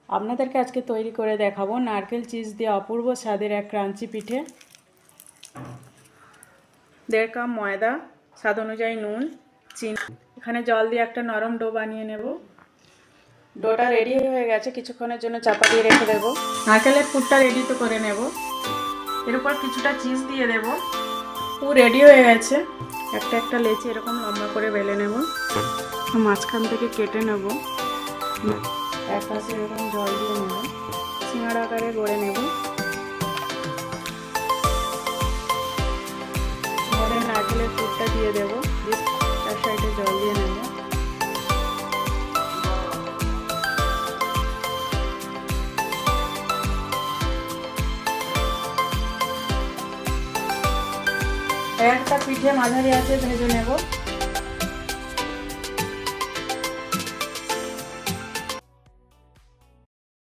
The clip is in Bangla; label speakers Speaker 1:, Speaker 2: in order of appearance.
Speaker 1: আপনাদেরকে আজকে তৈরি করে দেখাবো নারকেল চিজ দিয়ে অপূর্ব স্বাদের এক ক্রাঞ্চি পিঠে। 1.5 কাপ ময়দা, স্বাদ অনুযায়ী নুন, চিনি, এখানে জল দিয়ে একটা নরম ডো বানিয়ে নেব। ডোটা রেডি হয়ে গেছে, কিছুক্ষণের জন্য চাপা দিয়ে রেখে দেব। নারকেলের পুরটা রেডি তো করে নেব। এর উপর কিছুটা চিজ দিয়ে দেব। পুর রেডি হয়ে গেছে। একটা একটা লেচি এরকম লম্বা করে বেলে নেব, মাঝখান থেকে কেটে নেব, এক পাশে এরকম জল দিয়ে নেব, সিঙ্গাড়া আকারে গড়ে নেব। আমাদের নারকেলের পুরটা দিয়ে দেব, চার সাইডে জল দিয়ে নেব। একটা পিঠে মাঝারি আঁচে ভেজে নেব।